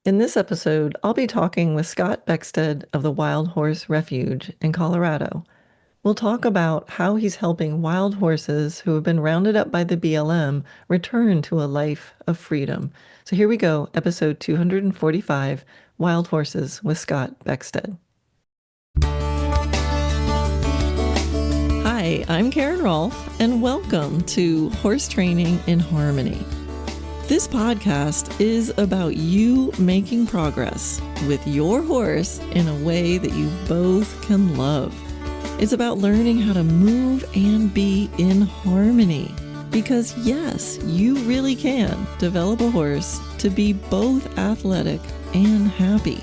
In this episode, I'll be talking with Scott Beckstead of the Wild Horse Refuge in Colorado. We'll talk about how he's helping wild horses who have been rounded up by the BLM return to a life of freedom. So here we go, episode 245, Wild Horses with Scott Beckstead. Hi, I'm Karen Rolfe, and welcome to Horse Training in Harmony. This podcast is about you making progress with your horse in a way that you both can love. It's about learning how to move and be in harmony. Because yes, you really can develop a horse to be both athletic and happy.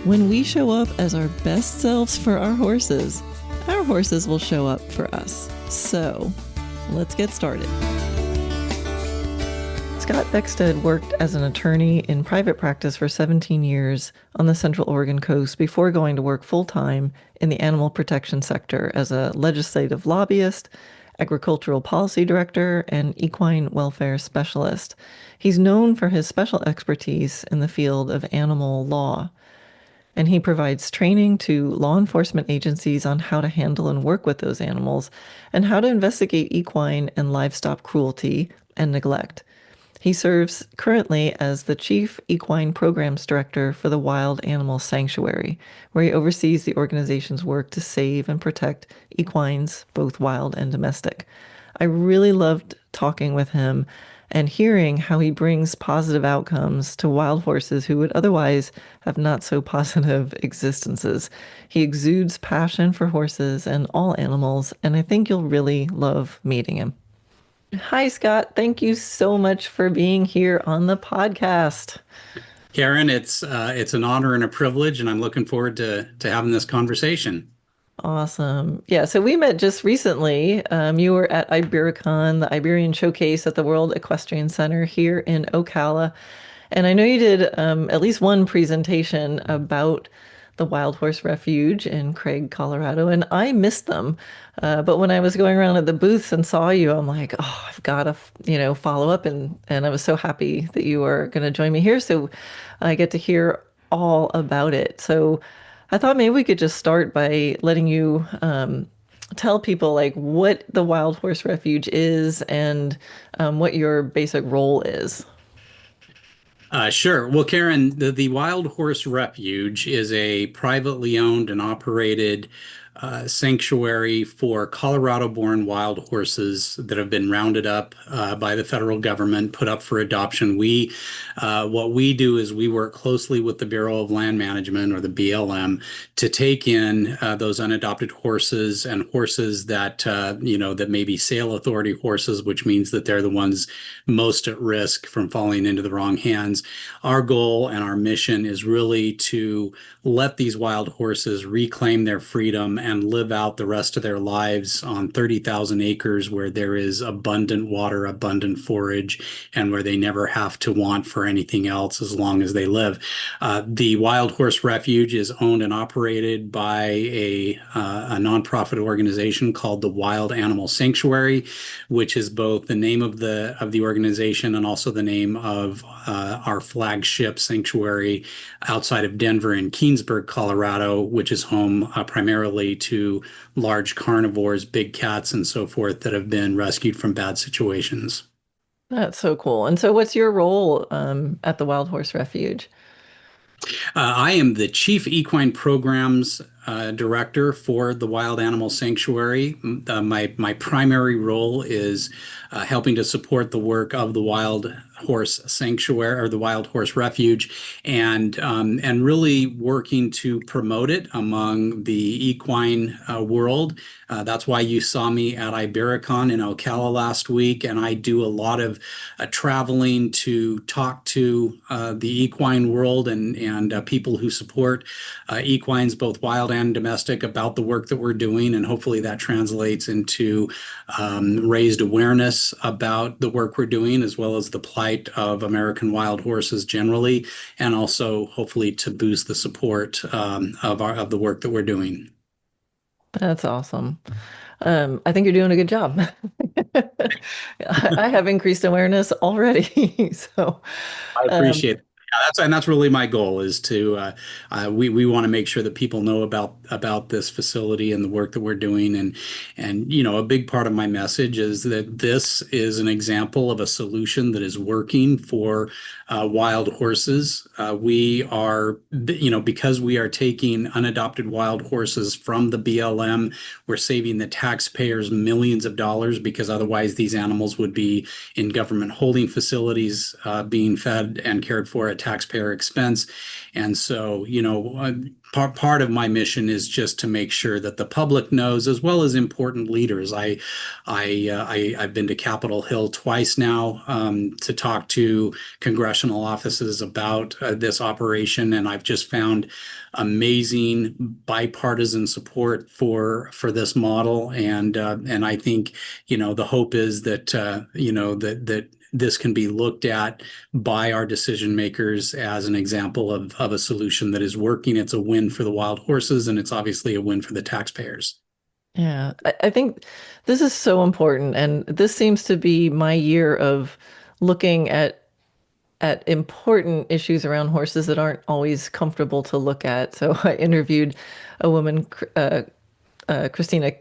When we show up as our best selves for our horses will show up for us. So let's get started. Scott Beckstead worked as an attorney in private practice for 17 years on the Central Oregon coast before going to work full-time in the animal protection sector as a legislative lobbyist, agricultural policy director, and equine welfare specialist. He's known for his special expertise in the field of animal law, and he provides training to law enforcement agencies on how to handle and work with those animals and how to investigate equine and livestock cruelty and neglect. He serves currently as the Chief Equine Programs Director for the Wild Animal Sanctuary, where he oversees the organization's work to save and protect equines, both wild and domestic. I really loved talking with him and hearing how he brings positive outcomes to wild horses who would otherwise have not so positive existences. He exudes passion for horses and all animals, and I think you'll really love meeting him. Hi, Scott. Thank you so much for being here on the podcast. Karen, it's an honor and a privilege, and I'm looking forward to having this conversation. Awesome. Yeah, so we met just recently. You were at Ibericon, the Iberian Showcase at the World Equestrian Center here in Ocala. And I know you did at least one presentation about the Wild Horse Refuge in Craig, Colorado, and I missed them. But when I was going around at the booths and saw you, I'm like, oh, I've got to, follow up. And I was so happy that you were going to join me here, so I get to hear all about it. So I thought maybe we could just start by letting you tell people like what the Wild Horse Refuge is and what your basic role is. Sure. Well, Karen, the Wild Horse Refuge is a privately owned and operated sanctuary for Colorado-born wild horses that have been rounded up by the federal government, put up for adoption. What we do is we work closely with the Bureau of Land Management, or the BLM, to take in those unadopted horses and horses that that may be sale authority horses, which means that they're the ones most at risk from falling into the wrong hands. Our goal and our mission is really to let these wild horses reclaim their freedom and live out the rest of their lives on 30,000 acres where there is abundant water, abundant forage, and where they never have to want for anything else as long as they live. The Wild Horse Refuge is owned and operated by a nonprofit organization called the Wild Animal Sanctuary, which is both the name of the organization and also the name of our flagship sanctuary outside of Denver in Keensburg, Colorado, which is home primarily to large carnivores, big cats, and so forth that have been rescued from bad situations. That's so cool. And so what's your role at the Wild Horse Refuge? I am the Chief Equine Programs Director for the Wild Animal Sanctuary. My primary role is helping to support the work of the Wild Horse Sanctuary, or the Wild Horse Refuge, and really working to promote it among the equine world. That's why you saw me at Ibericon in Ocala last week, and I do a lot of traveling to talk to the equine world and people who support equines, both wild and domestic, about the work that we're doing, and hopefully that translates into raised awareness about the work we're doing, as well as the plight of American wild horses generally, and also hopefully to boost the support of the work that we're doing. That's awesome. I think you're doing a good job. I have increased awareness already. So, I um, appreciate it. That's really my goal is to we want to make sure that people know about this facility and the work that we're doing, and a big part of my message is that this is an example of a solution that is working for wild horses. We are because we are taking unadopted wild horses from the BLM, we're saving the taxpayers millions of dollars because otherwise these animals would be in government holding facilities, being fed and cared for at taxpayer expense. And so, part of my mission is just to make sure that the public knows, as well as important leaders. I've been to Capitol Hill twice now to talk to congressional offices about this operation, and I've just found amazing bipartisan support for this model, and I think the hope is that that this can be looked at by our decision makers as an example of a solution that is working. It's a win for the wild horses, and it's obviously a win for the taxpayers. Yeah, I think this is so important, and this seems to be my year of looking at important issues around horses that aren't always comfortable to look at. So I interviewed a woman, Christina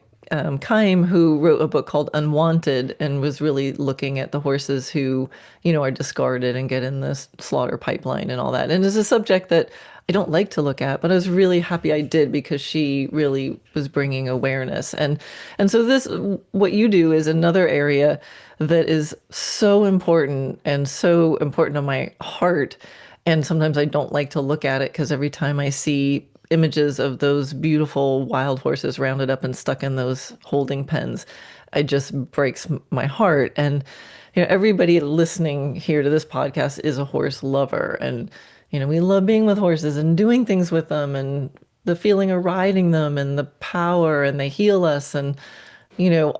Keim, who wrote a book called Unwanted and was really looking at the horses who, are discarded and get in the slaughter pipeline and all that. And it's a subject that I don't like to look at, but I was really happy I did because she really was bringing awareness. And so what you do is another area that is so important and so important to my heart. And sometimes I don't like to look at it because every time I see images of those beautiful wild horses rounded up and stuck in those holding pens, it just breaks my heart. And everybody listening here to this podcast is a horse lover, and we love being with horses and doing things with them, and the feeling of riding them, and the power, and they heal us, and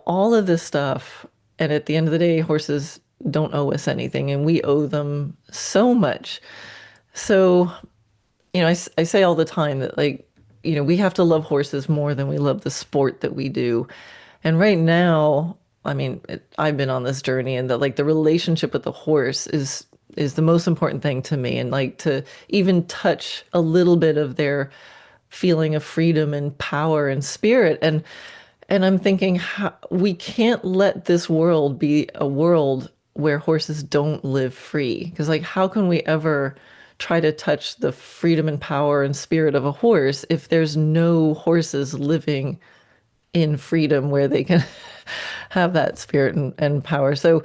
all of this stuff. And at the end of the day, horses don't owe us anything, and we owe them so much. So I say all the time that, like, we have to love horses more than we love the sport that we do. And right now, I mean, I've been on this journey, and that, like, the relationship with the horse is the most important thing to me. And, like, to even touch a little bit of their feeling of freedom and power and spirit. And I'm thinking, we can't let this world be a world where horses don't live free. Because, like, how can we ever try to touch the freedom and power and spirit of a horse if there's no horses living in freedom where they can have that spirit and power? So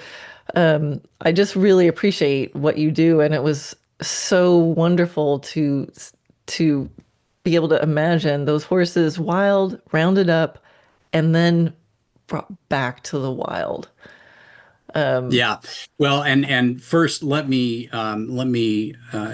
I just really appreciate what you do. And it was so wonderful to be able to imagine those horses wild, rounded up, and then brought back to the wild. Yeah. Well, and first, let me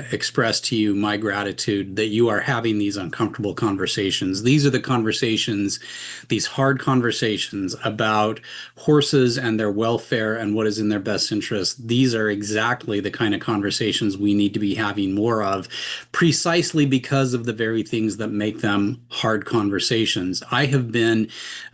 express to you my gratitude that you are having these uncomfortable conversations. These are the conversations, these hard conversations about horses and their welfare and what is in their best interest. These are exactly the kind of conversations we need to be having more of, precisely because of the very things that make them hard conversations. I have been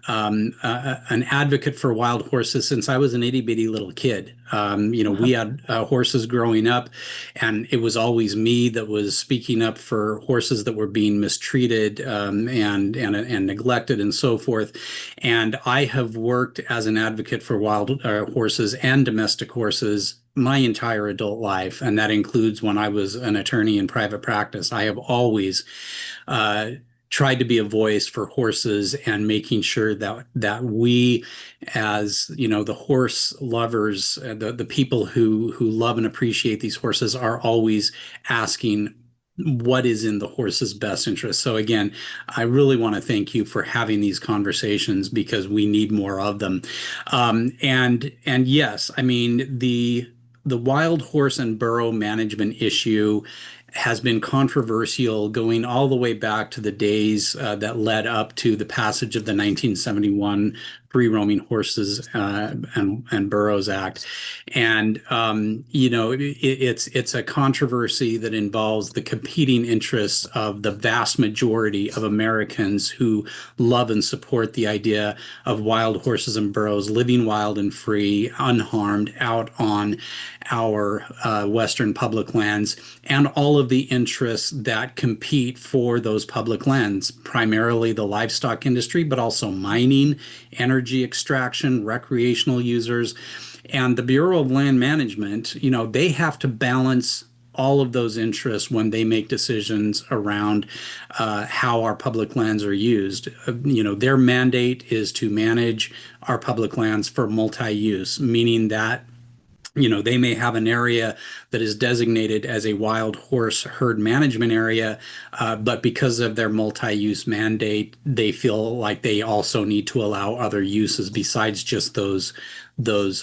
an advocate for wild horses since I was an itty bitty little kid. We had horses growing up, and it was always me that was speaking up for horses that were being mistreated, and neglected and so forth. And I have worked as an advocate for wild horses and domestic horses my entire adult life, and that includes when I was an attorney in private practice. I have always uh, tried to be a voice for horses and making sure that we, as the horse lovers, the people who love and appreciate these horses, are always asking what is in the horse's best interest. So again, I really want to thank you for having these conversations because we need more of them. And yes, I mean the wild horse and burro management issue has been controversial going all the way back to the days that led up to the passage of the 1971 Free Roaming Horses and Burros Act. And it's a controversy that involves the competing interests of the vast majority of Americans who love and support the idea of wild horses and burros living wild and free, unharmed, out on our Western public lands and all of the interests that compete for those public lands, primarily the livestock industry, but also mining, energy extraction, recreational users. And the Bureau of Land Management, they have to balance all of those interests when they make decisions around how our public lands are used. Their mandate is to manage our public lands for multi-use, meaning that they may have an area that is designated as a wild horse herd management area, but because of their multi-use mandate, they feel like they also need to allow other uses besides just those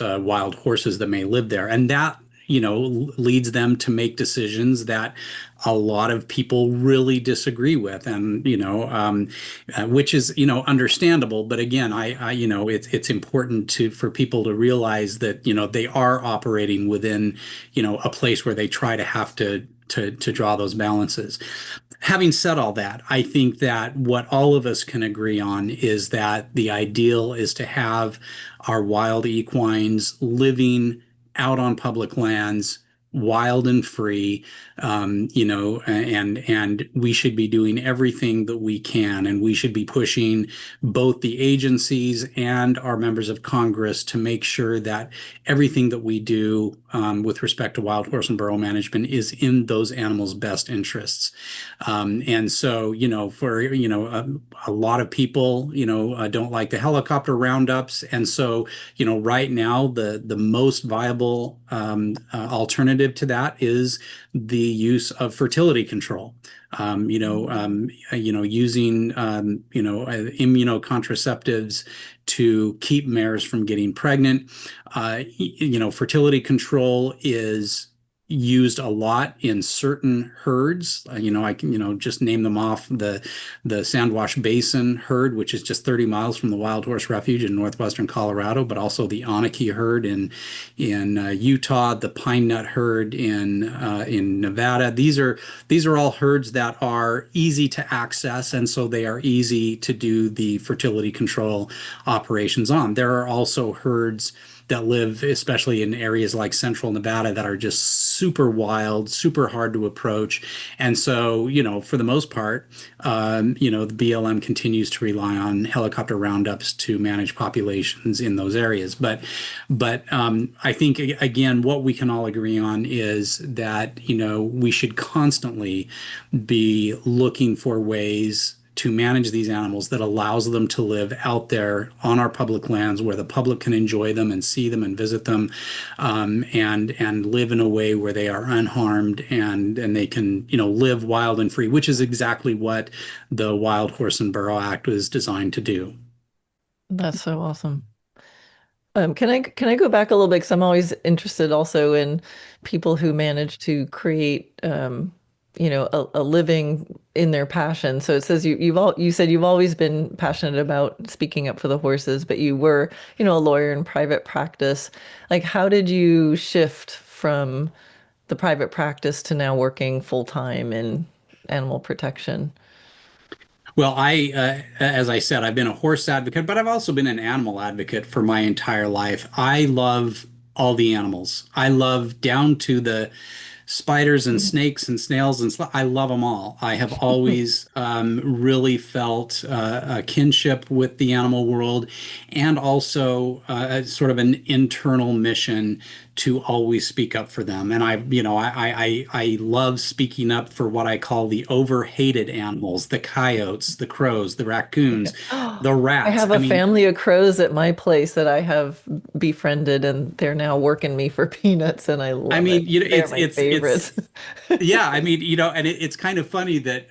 wild horses that may live there, and that leads them to make decisions that a lot of people really disagree with, and which is understandable. But again, it's important for people to realize that they are operating within a place where they try to have to draw those balances. Having said all that, I think that what all of us can agree on is that the ideal is to have our wild equines living out on public lands, wild and free, and we should be doing everything that we can, and we should be pushing both the agencies and our members of Congress to make sure that everything that we do with respect to wild horse and burro management is in those animals' best interests. And so, for a lot of people, don't like the helicopter roundups, and so right now the most viable alternative to that is the use of fertility control. Using immunocontraceptives to keep mares from getting pregnant. Fertility control is used a lot in certain herds. I can, just name them off. The Sandwash Basin herd, which is just 30 miles from the Wild Horse Refuge in northwestern Colorado, but also the Anarchy herd in Utah, the Pine Nut herd in Nevada. These are all herds that are easy to access, and so they are easy to do the fertility control operations on. There are also herds that live, especially in areas like central Nevada, that are just super wild, super hard to approach. And so, for the most part, the BLM continues to rely on helicopter roundups to manage populations in those areas. But I think, again, what we can all agree on is that, we should constantly be looking for ways to manage these animals that allows them to live out there on our public lands where the public can enjoy them and see them and visit them, and live in a way where they are unharmed and they can live wild and free, which is exactly what the Wild Horse and Burro Act was designed to do. That's so awesome. Can I go back a little bit? Because I'm always interested also in people who manage to create a living in their passion. So it says you said you've always been passionate about speaking up for the horses, but you were, a lawyer in private practice. Like, how did you shift from the private practice to now working full time in animal protection? Well, as I said, I've been a horse advocate, but I've also been an animal advocate for my entire life. I love all the animals. I love down to the spiders and snakes and snails and I love them all. I have always really felt a kinship with the animal world, and also sort of an internal mission to always speak up for them. And I love speaking up for what I call the over-hated animals: the coyotes, the crows, the raccoons, the I rats. have a family of crows at my place that I have befriended, and they're now working me for peanuts, and I love it. They're my favorites. Yeah, and it's kind of funny that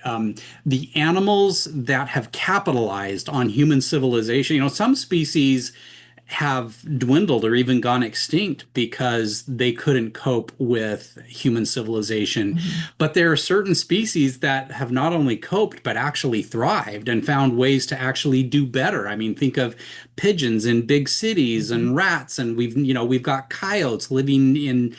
the animals that have capitalized on human civilization, some species have dwindled or even gone extinct because they couldn't cope with human civilization. But there are certain species that have not only coped, but actually thrived and found ways to actually do better. I mean, think of pigeons in big cities Mhm. and rats, and we've got coyotes living in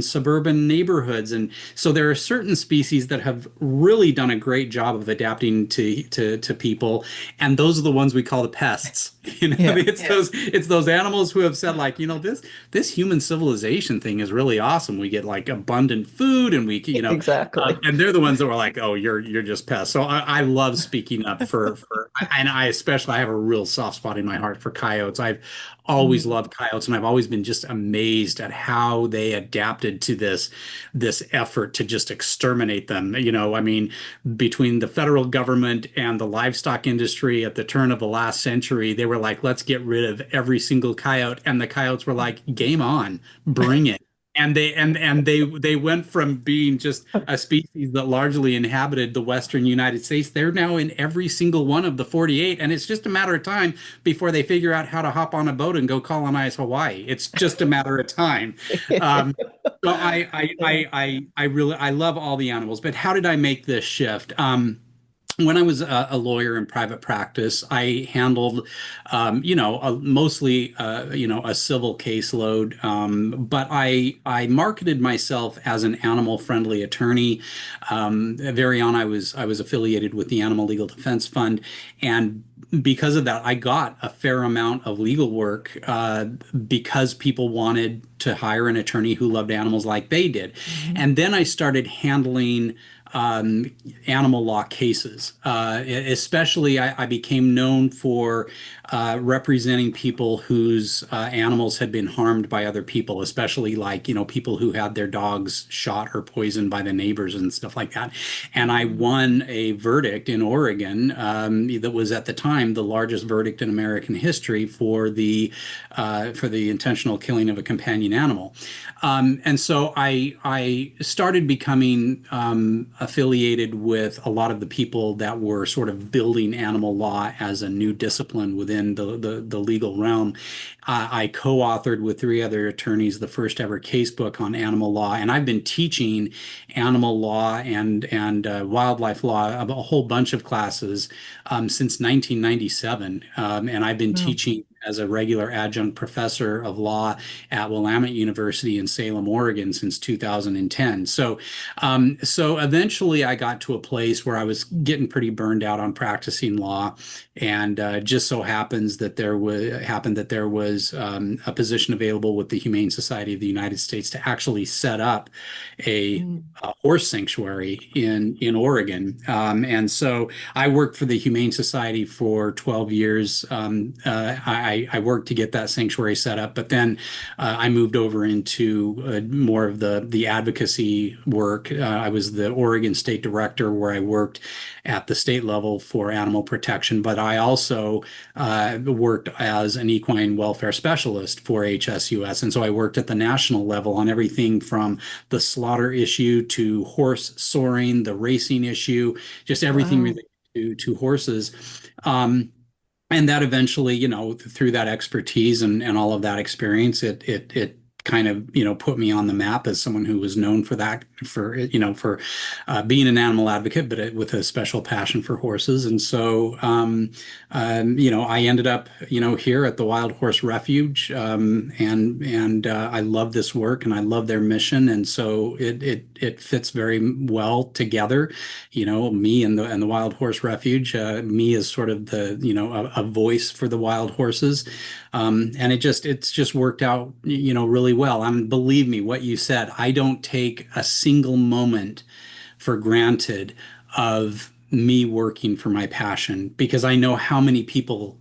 suburban neighborhoods. And so there are certain species that have really done a great job of adapting to people, and those are the ones we call the pests. Yeah, It's those animals who have said, like, this human civilization thing is really awesome. We get like abundant food, and exactly. and they're the ones that were like, oh, you're just pests. So I love speaking up and I especially, I have a real soft spot in my heart for coyotes. I've always Mm. loved coyotes, and I've always been just amazed at how they adapted to this effort to just exterminate them. I mean, between the federal government and the livestock industry at the turn of the last century, they were like, let's get rid of every single coyote, and the coyotes were like, game on, bring it. And they went from being just a species that largely inhabited the western United States. They're now in every single one of the 48, and it's just a matter of time before they figure out how to hop on a boat and go colonize Hawaii. It's just a matter of time. Um, so I love all the animals, but how did I make this shift? When I was a lawyer in private practice, I handled, mostly, a civil caseload. But I marketed myself as an animal-friendly attorney. Very on, I was affiliated with the Animal Legal Defense Fund, and because of that, I got a fair amount of legal work because people wanted to hire an attorney who loved animals like they did. Mhm. And then I started handling um, animal law cases. Especially, I became known for representing people whose animals had been harmed by other people, especially like, people who had their dogs shot or poisoned by the neighbors and stuff like that. And I won a verdict in Oregon that was at the time the largest verdict in American history for the intentional killing of a companion animal. And so I started becoming affiliated with a lot of the people that were sort of building animal law as a new discipline within the legal realm. I co-authored with three other attorneys the first ever casebook on animal law, and I've been teaching animal law and wildlife law, a whole bunch of classes since 1997, and I've been Wow. teaching as a regular adjunct professor of law at Willamette University in Salem, Oregon since 2010. So eventually I got to a place where I was getting pretty burned out on practicing law, and just so happened that there was a position available with the Humane Society of the United States to actually set up a, Mm. a horse sanctuary in Oregon. And so I worked for the Humane Society for 12 years. I worked to get that sanctuary set up, but then I moved over into more of the advocacy work. I was the Oregon State Director, where I worked at the state level for animal protection, but I also worked as an equine welfare specialist for HSUS. And so I worked at the national level on everything from the slaughter issue to horse soaring, the racing issue, just everything Wow. related to horses. Um, and that eventually, through that expertise and all of that experience, it kind of, put me on the map as someone who was known for that, for being an animal advocate, but with a special passion for horses. And so, I ended up, here at the Wild Horse Refuge, and I love this work and I love their mission, and so it fits very well together. Me and the Wild Horse Refuge. Me as sort of the a voice for the wild horses, and it's just worked out really well. Believe me, what you said, I don't take a single moment for granted of me working for my passion, because I know how many people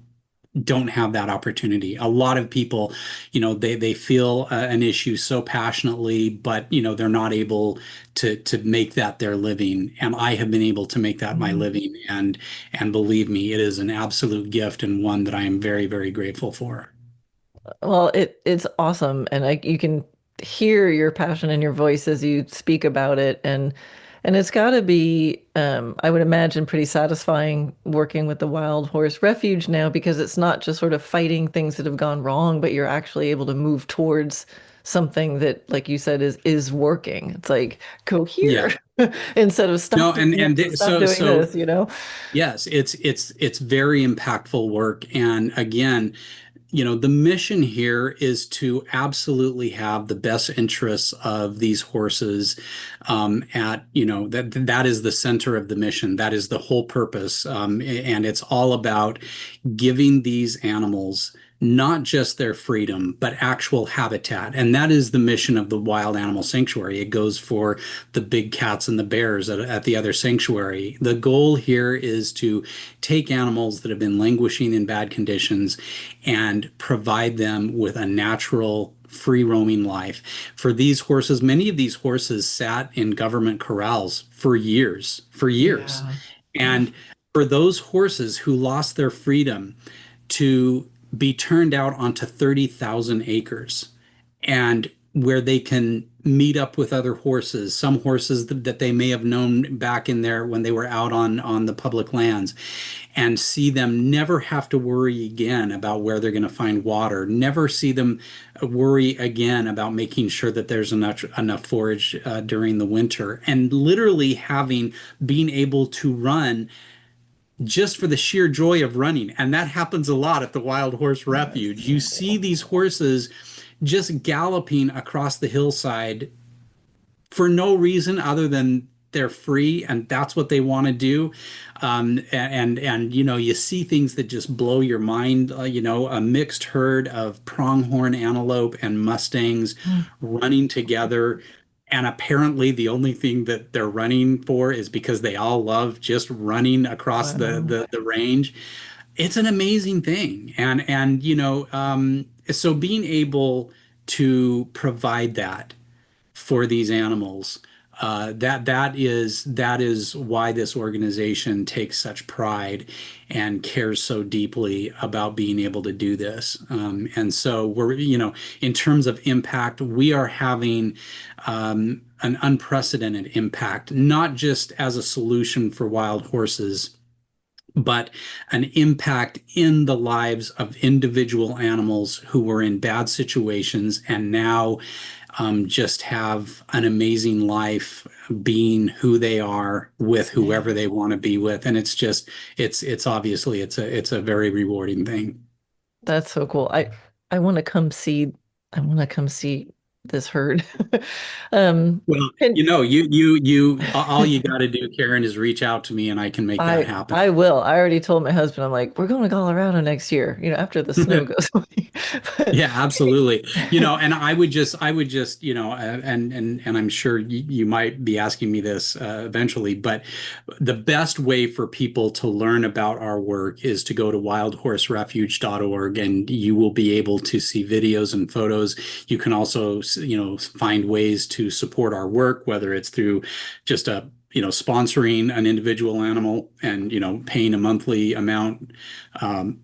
don't have that opportunity. A lot of people, they feel an issue so passionately, but they're not able to make that their living. And I have been able to make that my Mm. living, and believe me, it is an absolute gift, and one that I am very, very grateful for. Well, it's awesome, and you can hear your passion in your voice as you speak about it, and And it's got to be, I would imagine, pretty satisfying working with the Wild Horse Refuge now because it's not just sort of fighting things that have gone wrong, but you're actually able to move towards something that, like you said, is working. It's like, go here Yeah. instead of stop No, doing this, stop doing so this, you know? yes, it's very impactful work. And again, the mission here is to absolutely have the best interests of these horses that is the center of the mission. That is the whole purpose. And it's all about giving these animals not just their freedom, but actual habitat. And that is the mission of the Wild Animal Sanctuary. It goes for the big cats and the bears at the other sanctuary. The goal here is to take animals that have been languishing in bad conditions and provide them with a natural free roaming life. For these horses, many of these horses sat in government corrals for years, for years. Yeah. And for those horses who lost their freedom to be turned out onto 30,000 acres and where they can meet up with other horses, some horses that they may have known back in there when they were out on the public lands, and see them never have to worry again about where they're going to find water, never see them worry again about making sure that there's enough forage during the winter, and literally being able to run just for the sheer joy of running. And that happens a lot at the Wild Horse That's Refuge. You so see cool. these horses just galloping across the hillside for no reason other than they're free and that's what they want to do. And you see things that just blow your mind. A mixed herd of pronghorn antelope and mustangs Mm. running together. And apparently, the only thing that they're running for is because they all love just running across Wow. the range. It's an amazing thing, so being able to provide that for these animals. That is why this organization takes such pride and cares so deeply about being able to do this. And so in terms of impact, we are having an unprecedented impact, not just as a solution for wild horses, but an impact in the lives of individual animals who were in bad situations and now just have an amazing life being who they are with whoever Yeah. they want to be with. And it's obviously it's a very rewarding thing. That's so cool. I want to come see I want to come see this herd. Um Well, and all you got to do, Karen, is reach out to me and I can make that happen. I will. I already told my husband, I'm like, we're going to Colorado next year, after the snow goes away. But Yeah, absolutely. And I would just, and I'm sure you might be asking me this eventually, but the best way for people to learn about our work is to go to wildhorserefuge.org and you will be able to see videos and photos. You can also, find ways to support our work, whether it's through just sponsoring an individual animal and, paying a monthly amount, um,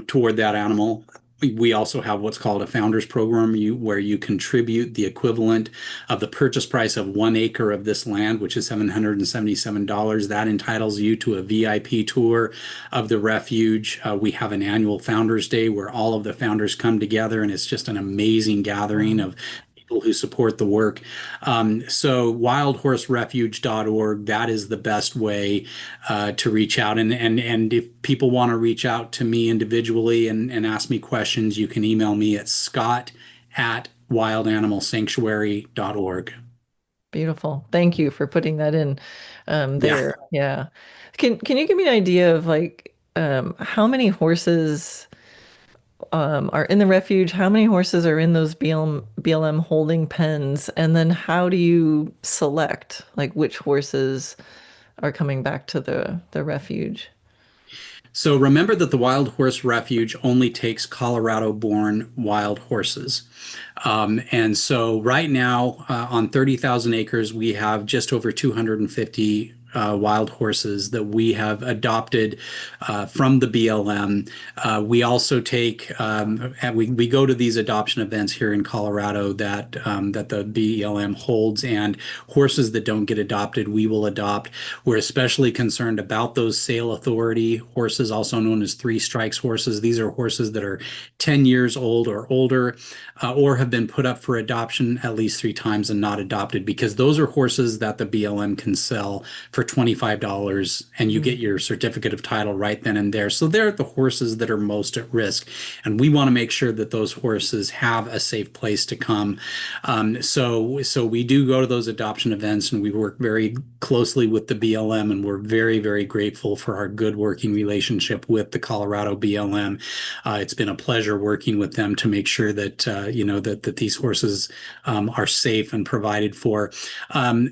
toward that animal. We also have what's called a founders program where you contribute the equivalent of the purchase price of 1 acre of this land, which is $777. That entitles you to a VIP tour of the refuge. We have an annual Founders Day where all of the founders come together, and it's just an amazing gathering wow. of people who support the work. So wildhorserefuge.org, that is the best way to reach out. And if people want to reach out to me individually and ask me questions, you can email me at scott@wildanimalsanctuary.org. Beautiful. Thank you for putting that in Yeah. there. Yeah. Can you give me an idea of like how many horses are in the refuge? How many horses are in those BLM holding pens? And then how do you select like which horses are coming back to the refuge? So remember that the Wild Horse Refuge only takes Colorado-born wild horses. And so right now, on 30,000 acres, we have just over 250 wild horses that we have adopted from the BLM. We also take and we go to these adoption events here in Colorado that the BLM holds, and horses that don't get adopted, we will adopt. We're especially concerned about those sale authority horses, also known as three strikes horses. These are horses that are 10 years old or older, or have been put up for adoption at least 3 times and not adopted, because those are horses that the BLM can sell for $25 and you get your certificate of title right then and there. So they're the horses that are most at risk. And we want to make sure that those horses have a safe place to come. So we do go to those adoption events, and we work very closely with the BLM, and we're very, very grateful for our good working relationship with the Colorado BLM. It's been a pleasure working with them to make sure that that these horses are safe and provided for.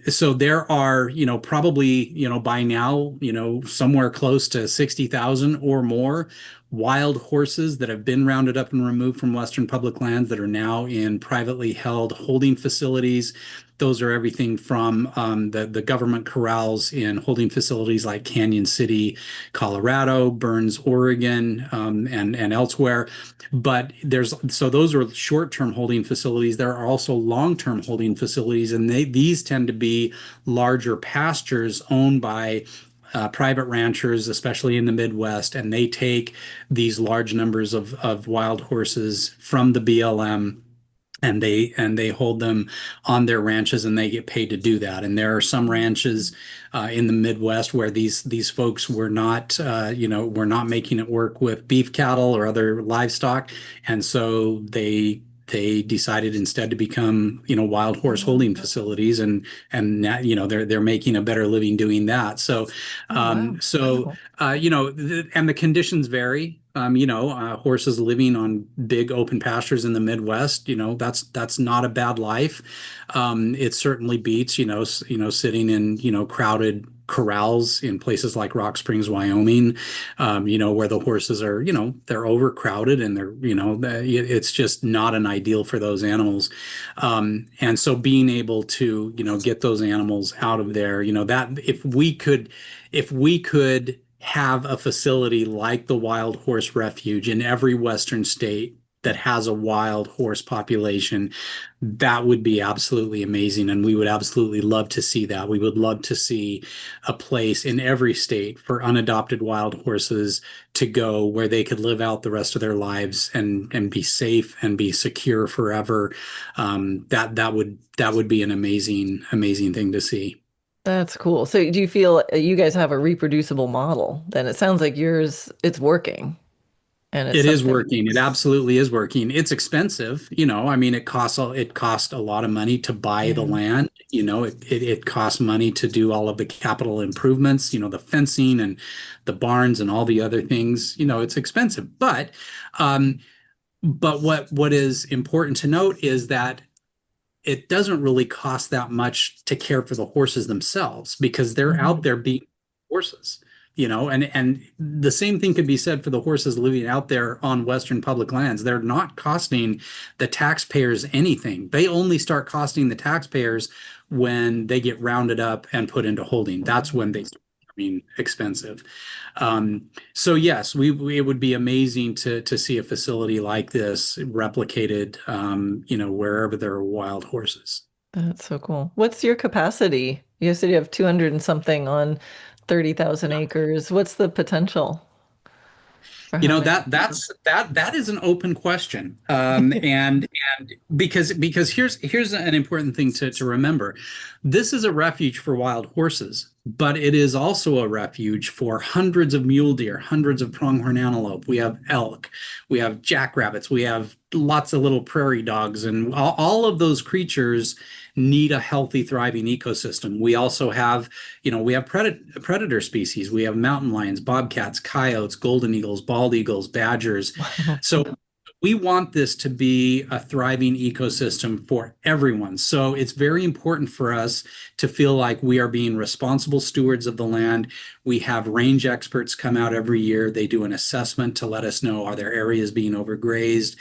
So there are probably by now somewhere close to 60,000 or more wild horses that have been rounded up and removed from Western public lands that are now in privately held holding facilities. Those are everything from the government corrals in holding facilities like Canyon City, Colorado, Burns, Oregon, and elsewhere. But those are short-term holding facilities. There are also long-term holding facilities, and these tend to be larger pastures owned by private ranchers, especially in the Midwest, and they take these large numbers of wild horses from the BLM, and they hold them on their ranches, and they get paid to do that. And there are some ranches in the Midwest where these folks were not making it work with beef cattle or other livestock, and so they decided instead to become wild horse holding facilities, and now, they're making a better living doing that. So and the conditions vary. Horses living on big open pastures in the Midwest, that's not a bad life. It certainly beats sitting in crowded corrals in places like Rock Springs, Wyoming, where the horses are, they're overcrowded, and it's just not an ideal for those animals. And so being able to, get those animals out of there, that if we could have a facility like the Wild Horse Refuge in every Western state that has a wild horse population, that would be absolutely amazing. And we would absolutely love to see that. We would love to see a place in every state for unadopted wild horses to go, where they could live out the rest of their lives and be safe and be secure forever. That would be an amazing thing to see. That's cool. So do you feel you guys have a reproducible model? Then it sounds like yours, it's working. And it's It is something. working. It absolutely is working. It's expensive, I mean, it costs a lot of money to buy the land. It costs money to do all of the capital improvements, the fencing and the barns and all the other things. It's expensive. But what is important to note is that it doesn't really cost that much to care for the horses themselves, because they're out there being horses. And the same thing could be said for the horses living out there on Western public lands. They're not costing the taxpayers anything. They only start costing the taxpayers when they get rounded up and put into holding. That's when they start becoming expensive. So yes, it would be amazing to see a facility like this replicated, wherever there are wild horses. That's so cool. What's your capacity? You said you have 200 and something on 30,000 acres. What's the potential for how many? That is an open question. And because here's an important thing to remember. This is a refuge for wild horses, but it is also a refuge for hundreds of mule deer, hundreds of pronghorn antelope. We have elk, we have jackrabbits, we have lots of little prairie dogs, and all of those creatures need a healthy, thriving ecosystem. We also have, we have predator species. We have mountain lions, bobcats, coyotes, golden eagles, bald eagles, badgers. So we want this to be a thriving ecosystem for everyone. So it's very important for us to feel like we are being responsible stewards of the land. We have range experts come out every year. They do an assessment to let us know, are there areas being overgrazed?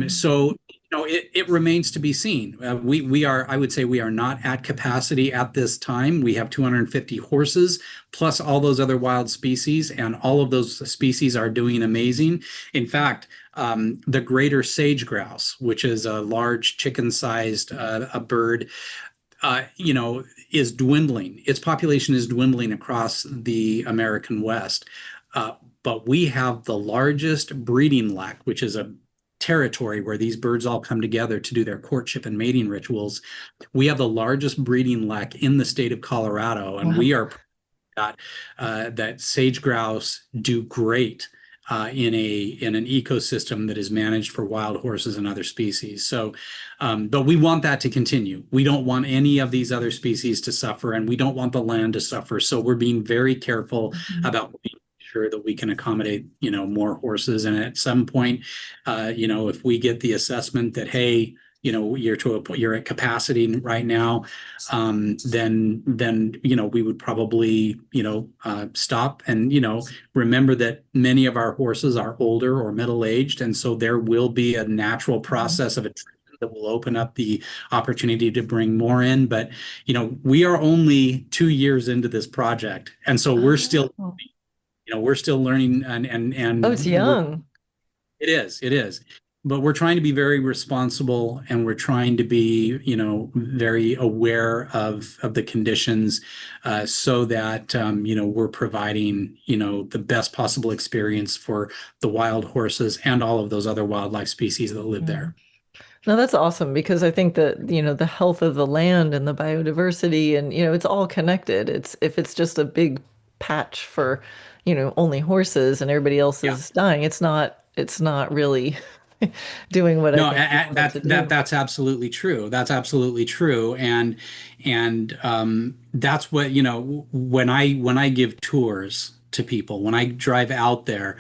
So No, it remains to be seen. We are, I would say, we are not at capacity at this time. We have 250 horses plus all those other wild species, and all of those species are doing amazing. In fact, the greater sage grouse, which is a large chicken-sized a bird, is dwindling. Its population is dwindling across the American West. Uh, but we have the largest breeding lac, which is a territory where these birds all come together to do their courtship and mating rituals. We have the largest breeding lac in the state of Colorado, and Wow. we are that that sage grouse do great in an ecosystem that is managed for wild horses and other species. So, but we want that to continue. We don't want any of these other species to suffer, and we don't want the land to suffer. So we're being very careful Mhm. about making sure that we can accommodate, more horses. And at some point, if we get the assessment that, hey, you're at capacity right now, then we would probably stop and remember that many of our horses are older or middle aged, and so there will be a natural Mhm. process of attrition that will open up the opportunity to bring more in. But we are only 2 years into this project, and so Oh. we're still learning, Oh, it's and we're young. it is. But we're trying to be very responsible, and we're trying to be, very aware of the conditions, so that, we're providing, the best possible experience for the wild horses and all of those other wildlife species that live Yeah. there. No, that's awesome because I think that, the health of the land and the biodiversity and, it's all connected. It's if it's just a big patch for, only horses and everybody else Yeah. is dying, it's not really doing what I No, think we want it to do. that's absolutely true. That's absolutely true, and that's what when I give tours to people, when I drive out there,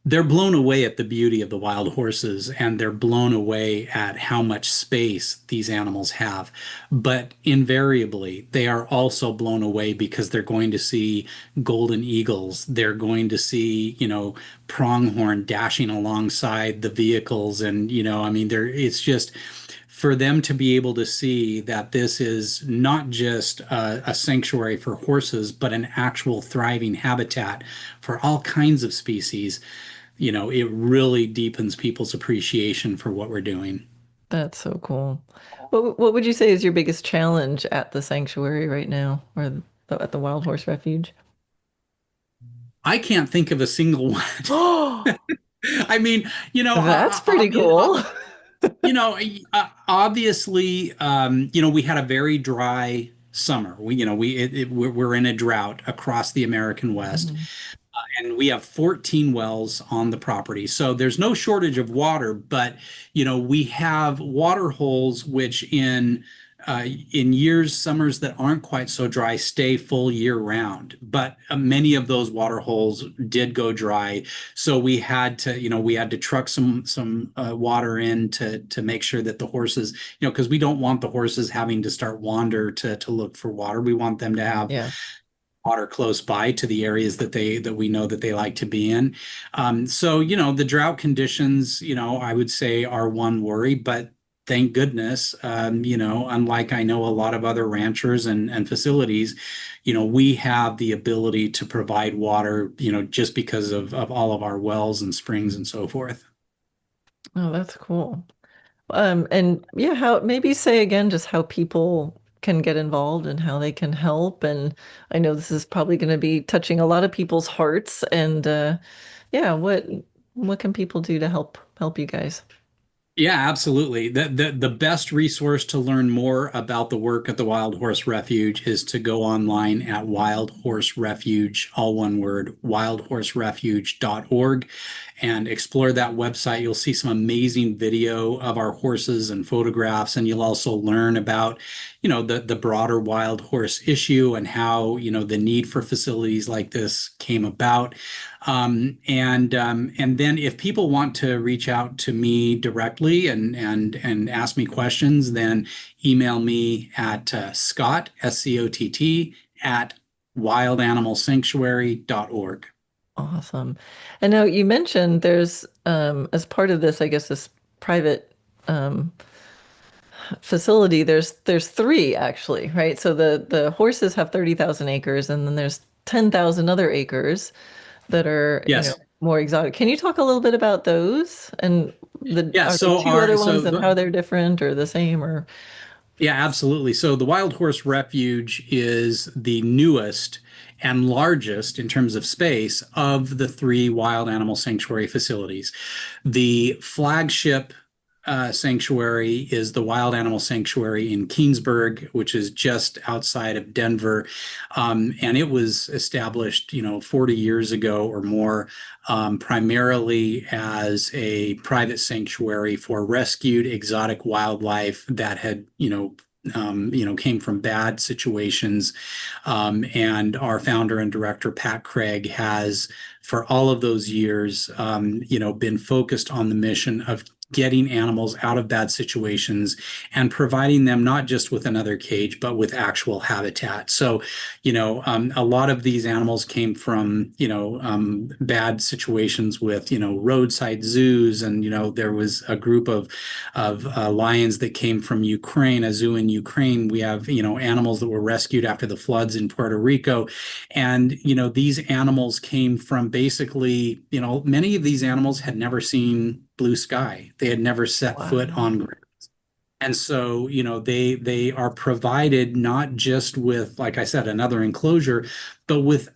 they're blown away at the beauty of the wild horses, and they're blown away at how much space these animals have. But invariably, they are also blown away because they're going to see golden eagles. They're going to see, pronghorn dashing alongside the vehicles. And, I mean, it's just for them to be able to see that this is not just a sanctuary for horses, but an actual thriving habitat for all kinds of species. It really deepens people's appreciation for what we're doing. That's so cool. What would you say is your biggest challenge at the sanctuary right now or at the Wild Horse Refuge? I can't think of a single one. Oh, I mean, that's pretty cool. obviously, we had a very dry summer. We're in a drought across the American West, Mhm. and we have 14 wells on the property. So there's no shortage of water, but we have water holes which in years, summers that aren't quite so dry, stay full year round. But many of those water holes did go dry, so we had to truck some water in to make sure that the horses, because we don't want the horses having to start wander to look for water. We want them to have Yeah. water close by to the areas that we know that they like to be in. So the drought conditions, I would say are one worry, but thank goodness, unlike I know a lot of other ranchers and facilities, we have the ability to provide water, just because of all of our wells and springs and so forth. Oh, that's cool. And yeah, how maybe say again just how people can get involved and how they can help. And I know this is probably going to be touching a lot of people's hearts. And yeah, what can people do to help you guys? Yeah, absolutely. The best resource to learn more about the work at the Wild Horse Refuge is to go online at Wild Horse Refuge, all one word, wildhorserefuge.org, and explore that website. You'll see some amazing video of our horses and photographs, and you'll also learn about, the broader wild horse issue and how, the need for facilities like this came about. And then if people want to reach out to me directly and ask me questions, then email me at Scott, SCOTT, at wildanimalsanctuary.org. Awesome. And now you mentioned there's as part of this, I guess, this private facility, there's three actually, right? So the horses have 30,000 acres, and then there's 10,000 other acres that are, Yes. more exotic. Can you talk a little bit about those? And Yeah. are there So two our other ones so and the how they're different or the same or Yeah, absolutely. So the Wild Horse Refuge is the newest and largest in terms of space of the three wild animal sanctuary facilities. The flagship sanctuary is the Wild Animal Sanctuary in Keensburg, which is just outside of Denver. And it was established, 40 years ago or more, primarily as a private sanctuary for rescued exotic wildlife that had, came from bad situations. And our founder and director, Pat Craig, has for all of those years, been focused on the mission of getting animals out of bad situations and providing them not just with another cage, but with actual habitat. So, a lot of these animals came from, bad situations with, roadside zoos. And, there was a group of lions that came from Ukraine, a zoo in Ukraine. We have, animals that were rescued after the floods in Puerto Rico. And, these animals came from basically, many of these animals had never seen blue sky. They had never set foot wow. on ground. And so, they are provided not just with, like I said, another enclosure, but with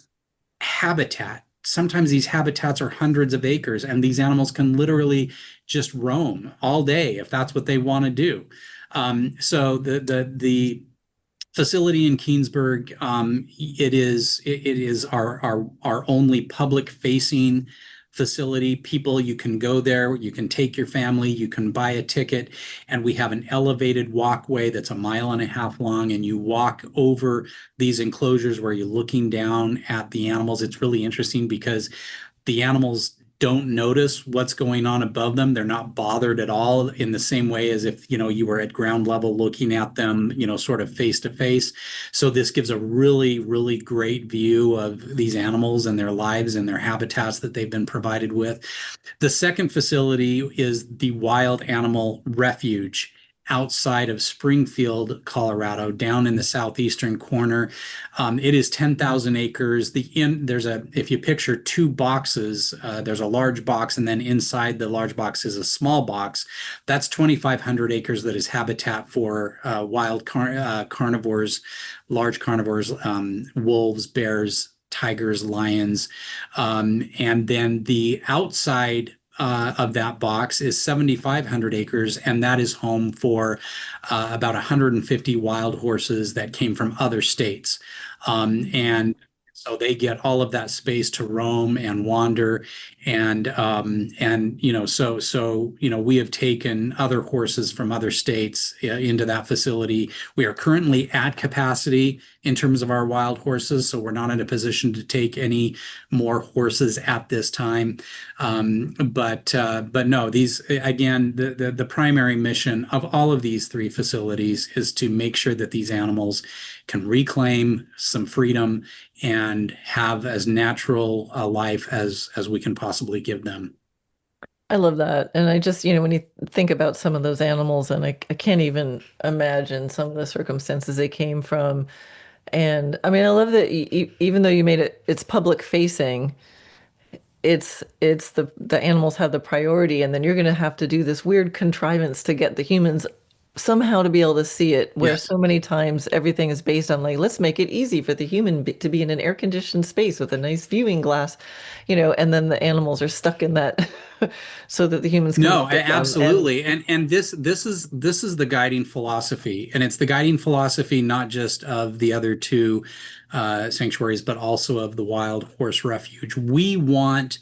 habitat. Sometimes these habitats are hundreds of acres, and these animals can literally just roam all day if that's what they want to do. So the facility in Keensburg, it is our only public facing facility. People, you can go there, you can take your family, you can buy a ticket, and we have an elevated walkway that's a mile and a half long, and you walk over these enclosures where you're looking down at the animals. It's really interesting because the animals don't notice what's going on above them. They're not bothered at all in the same way as if, you were at ground level looking at them, sort of face to face. So this gives a really, really great view of these animals and their lives and their habitats that they've been provided with. The second facility is the Wild Animal Refuge outside of Springfield, Colorado, down in the southeastern corner. It is 10,000 acres. If you picture two boxes, there's a large box, and then inside the large box is a small box. That's 2,500 acres that is habitat for carnivores, large carnivores, wolves, bears, tigers, lions. And then the outside of that box is 7,500 acres, and that is home for about 150 wild horses that came from other states. And so they get all of that space to roam and wander, and we have taken other horses from other states into that facility. We are currently at capacity in terms of our wild horses, so we're not in a position to take any more horses at this time. But no, these again, the primary mission of all of these three facilities is to make sure that these animals can reclaim some freedom and have as natural a life as we can possibly give them. I love that. And I just, when you think about some of those animals, and I can't even imagine some of the circumstances they came from. And I mean, I love that even though you made it's public facing, it's the animals have the priority, and then you're going to have to do this weird contrivance to get the humans somehow to be able to see it, where Yes. so many times everything is based on like, let's make it easy for the to be in an air-conditioned space with a nice viewing glass, and then the animals are stuck in that so that the humans can No, look at them. And absolutely. And this is the guiding philosophy. And it's the guiding philosophy not just of the other two sanctuaries, but also of the Wild Horse Refuge. We want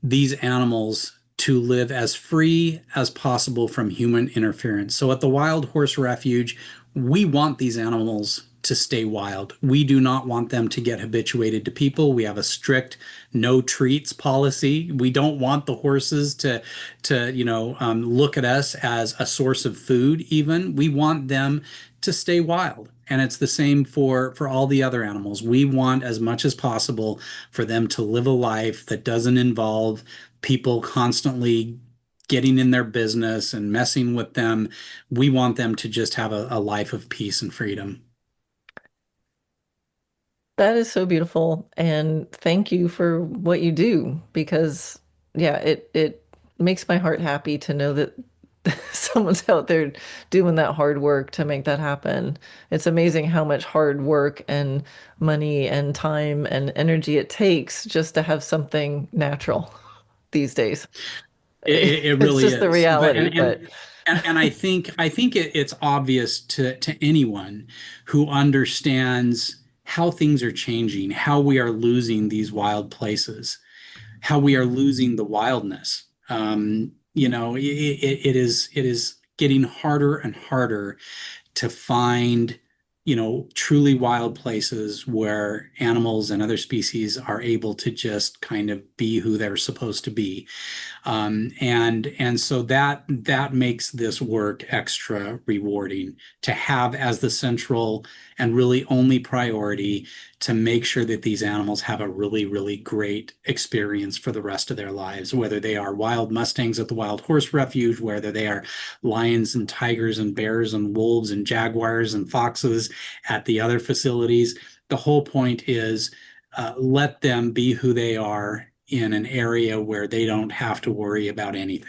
these animals to live as free as possible from human interference. So at the Wild Horse Refuge, we want these animals to stay wild. We do not want them to get habituated to people. We have a strict no treats policy. We don't want the horses to look at us as a source of food even. We want them to stay wild. And it's the same for all the other animals. We want as much as possible for them to live a life that doesn't involve people constantly getting in their business and messing with them. We want them to just have a life of peace and freedom. That is so beautiful, and thank you for what you do because yeah, it makes my heart happy to know that someone's out there doing that hard work to make that happen. It's amazing how much hard work and money and time and energy it takes just to have something natural these days. It It's really just the is. But reality, but and I think it's obvious to anyone who understands how things are changing, how we are losing these wild places, how we are losing the wildness. It is getting harder and harder to find, truly wild places where animals and other species are able to just kind of be who they're supposed to be. And so that makes this work extra rewarding to have as the central and really only priority to make sure that these animals have a really, really great experience for the rest of their lives, whether they are wild Mustangs at the Wild Horse Refuge, whether they are lions and tigers and bears and wolves and jaguars and foxes at the other facilities. The whole point is let them be who they are in an area where they don't have to worry about anything.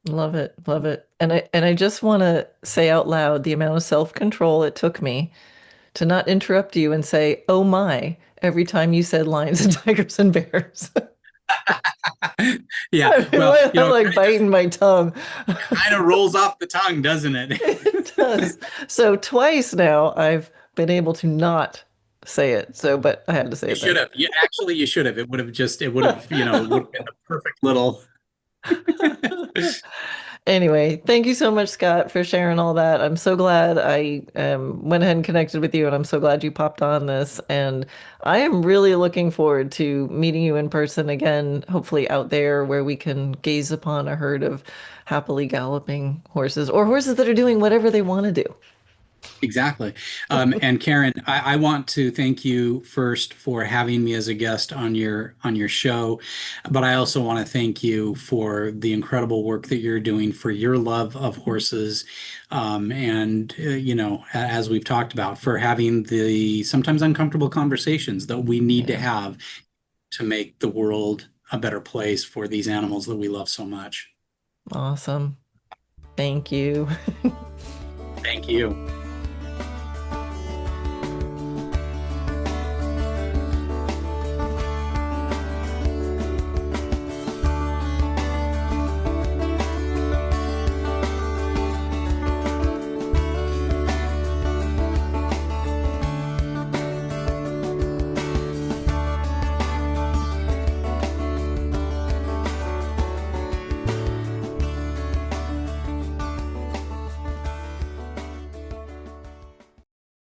love it, love it. And I just want to say out loud the amount of self-control it took me to not interrupt you and say, "Oh my," every time you said lions and tigers and bears. Yeah, I mean, well, I'm it like biting my tongue. kind of rolls off the tongue, doesn't it? It does. So twice now I've been able to not say it. So, but I had to say You it should then. have. You should have. It would have been the perfect little. Anyway, thank you so much, Scott, for sharing all that. I'm so glad I went ahead and connected with you, and I'm so glad you popped on this. And I am really looking forward to meeting you in person again, hopefully out there where we can gaze upon a herd of happily galloping horses or horses that are doing whatever they want to do. Exactly. And Karen, I want to thank you first for having me as a guest on your show, but I also want to thank you for the incredible work that you're doing for your love of horses, and as we've talked about, for having the sometimes uncomfortable conversations that we need to Yeah, have to make the world a better place for these animals that we love so much. awesome. Thank you. Thank you.